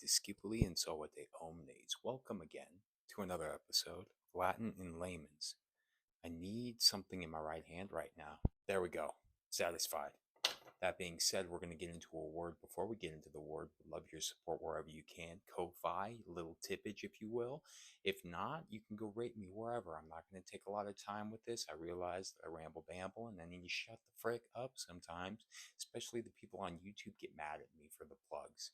discipuli and so what they omnes. Welcome again to another episode of Latin in Layman's. I need something in my right hand right now. There we go. Satisfied. That being said, we're going to get into a word. Before we get into the word, would love your support wherever you can. Ko-fi, little tippage, if you will. If not, you can go rate me wherever. I'm not going to take a lot of time with this. I realize that I ramble bamble and I need to shut the frick up sometimes, especially the people on YouTube get mad at me for the plugs.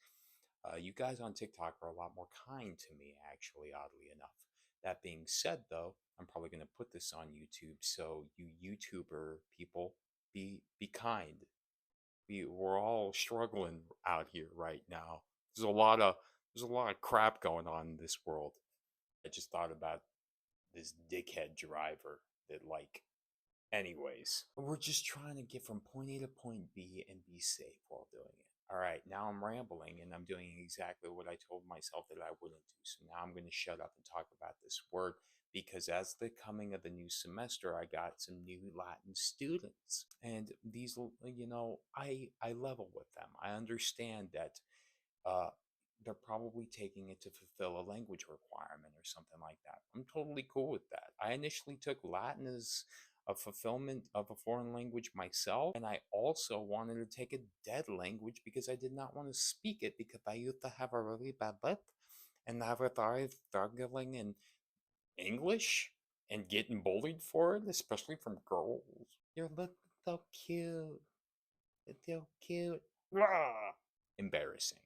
You guys on TikTok are a lot more kind to me, actually, oddly enough. That being said, though, I'm probably going to put this on YouTube, so you YouTuber people, be kind. We're all struggling out here right now. There's a lot of there's a lot of crap going on in this world. I just thought about this dickhead driver that anyways, we're just trying to get from point A to point B and be safe while doing it. All right, now I'm rambling and I'm doing exactly what I told myself that I wouldn't do. So now I'm going to shut up and talk about this word because as the coming of the new semester, I got some new Latin students, and these, I level with them. I understand that uh, they're probably taking it to fulfill a language requirement or something like that. I'm totally cool with that. I initially took Latin as a fulfillment of a foreign language myself, and I also wanted to take a dead language because I did not want to speak it because I used to have a really bad lip and I was always struggling in English and getting bullied for it, especially from girls. You look so cute. It's so cute. Blah. Embarrassing.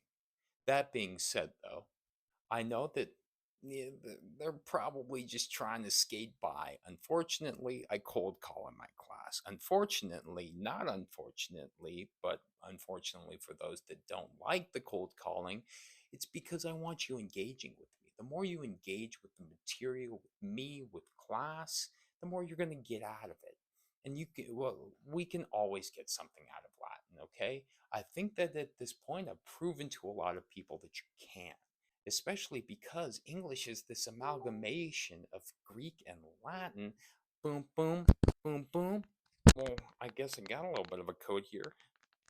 That being said, though, I know that they're probably just trying to skate by. Unfortunately, I cold call in my class. Unfortunately, not unfortunately, but unfortunately for those that don't like the cold calling, it's because I want you engaging with me. The more you engage with the material, with me, with class, the more you're going to get out of it. And we can always get something out of Latin, okay? I think that at this point, I've proven to a lot of people that you can, especially because English is this amalgamation of Greek and Latin. Boom, boom, boom, boom. Well, I guess I got a little bit of a code here.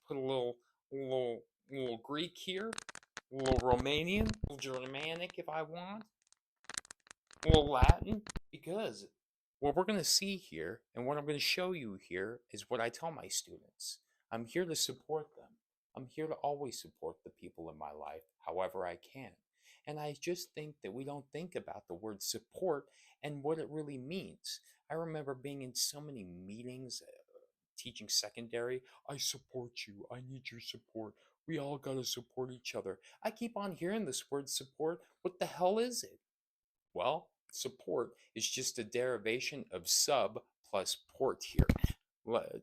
Put little, little Greek here, a little Romanian, a little Germanic if I want, a little Latin, because what we're going to see here and what I'm going to show you here is what I tell my students. I'm here to support them. I'm here to always support the people in my life however I can. And I just think that we don't think about the word support and what it really means. I remember being in so many meetings, teaching secondary. I support you. I need your support. We all got to support each other. I keep on hearing this word support. What the hell is it? Well, support is just a derivation of sub plus port here.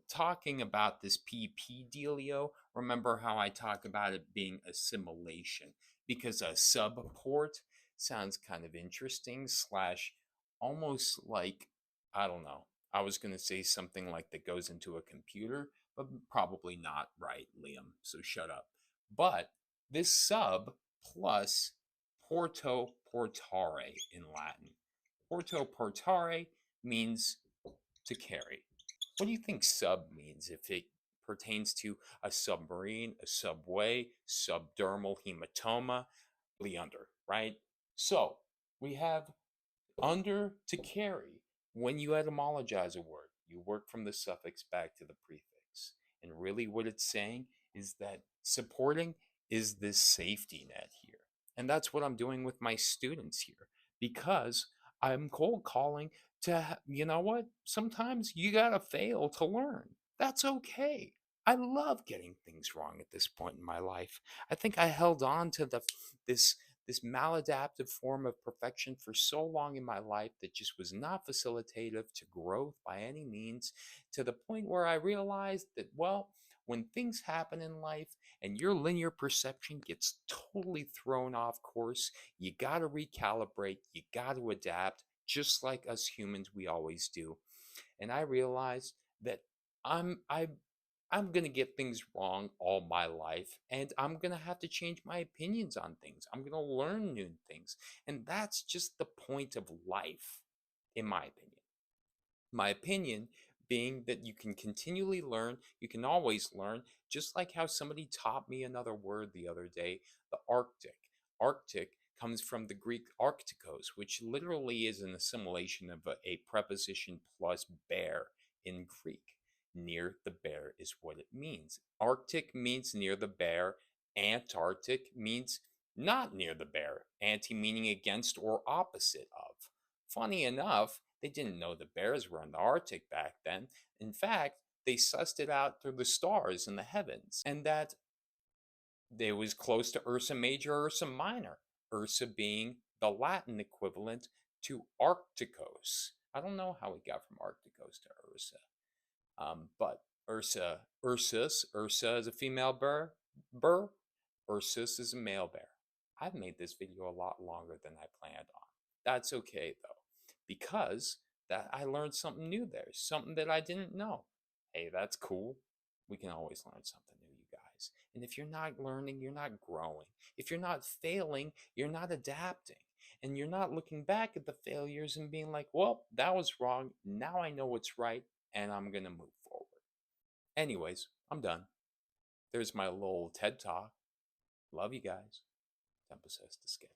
Talking about this PP dealio, remember how I talk about it being assimilation, because a subport sounds kind of interesting slash almost like, I don't know. I was going to say something like that goes into a computer, but probably not right, Liam. So shut up. But this sub plus porto portare in Latin. Porto portare means to carry. What do you think sub means if it pertains to a submarine, a subway, subdermal hematoma, under, right? So we have under to carry. When you etymologize a word, you work from the suffix back to the prefix. And really, what it's saying is that supporting is this safety net here. And that's what I'm doing with my students here because I'm cold calling to, you know what? Sometimes you got to fail to learn. That's okay. I love getting things wrong at this point in my life. I think I held on to this this maladaptive form of perfection for so long in my life that just was not facilitative to growth by any means, to the point where I realized that, well, when things happen in life and your linear perception gets totally thrown off course, you got to recalibrate, you got to adapt, just like us humans, we always do. And I realized that I'm I I'm going to get things wrong all my life, and I'm going to have to change my opinions on things. I'm going to learn new things. And that's just the point of life, in my opinion. My opinion being that you can continually learn, you can always learn, just like how somebody taught me another word the other day, the Arctic. Arctic comes from the Greek arctikos, which literally is an assimilation of a preposition plus bear in Greek. Near the bear is what it means. Arctic means near the bear. Antarctic means not near the bear. Anti meaning against or opposite of. Funny enough, they didn't know the bears were in the Arctic back then. In fact, they sussed it out through the stars in the heavens, and that it was close to Ursa Major, Ursa Minor, Ursa being the Latin equivalent to Arcticos. I don't know how we got from Arcticos to Ursa, but Ursa is a female burr, Ursus is a male bear. I've made this video a lot longer than I planned on. That's okay though, because that I learned something new there, something that I didn't know. Hey, that's cool. We can always learn something new, you guys. And if you're not learning, you're not growing. If you're not failing, you're not adapting. And you're not looking back at the failures and being like, well, that was wrong. Now I know what's right, and I'm going to move forward. Anyways, I'm done. There's my little TED Talk. Love you guys. Tempo says to scale.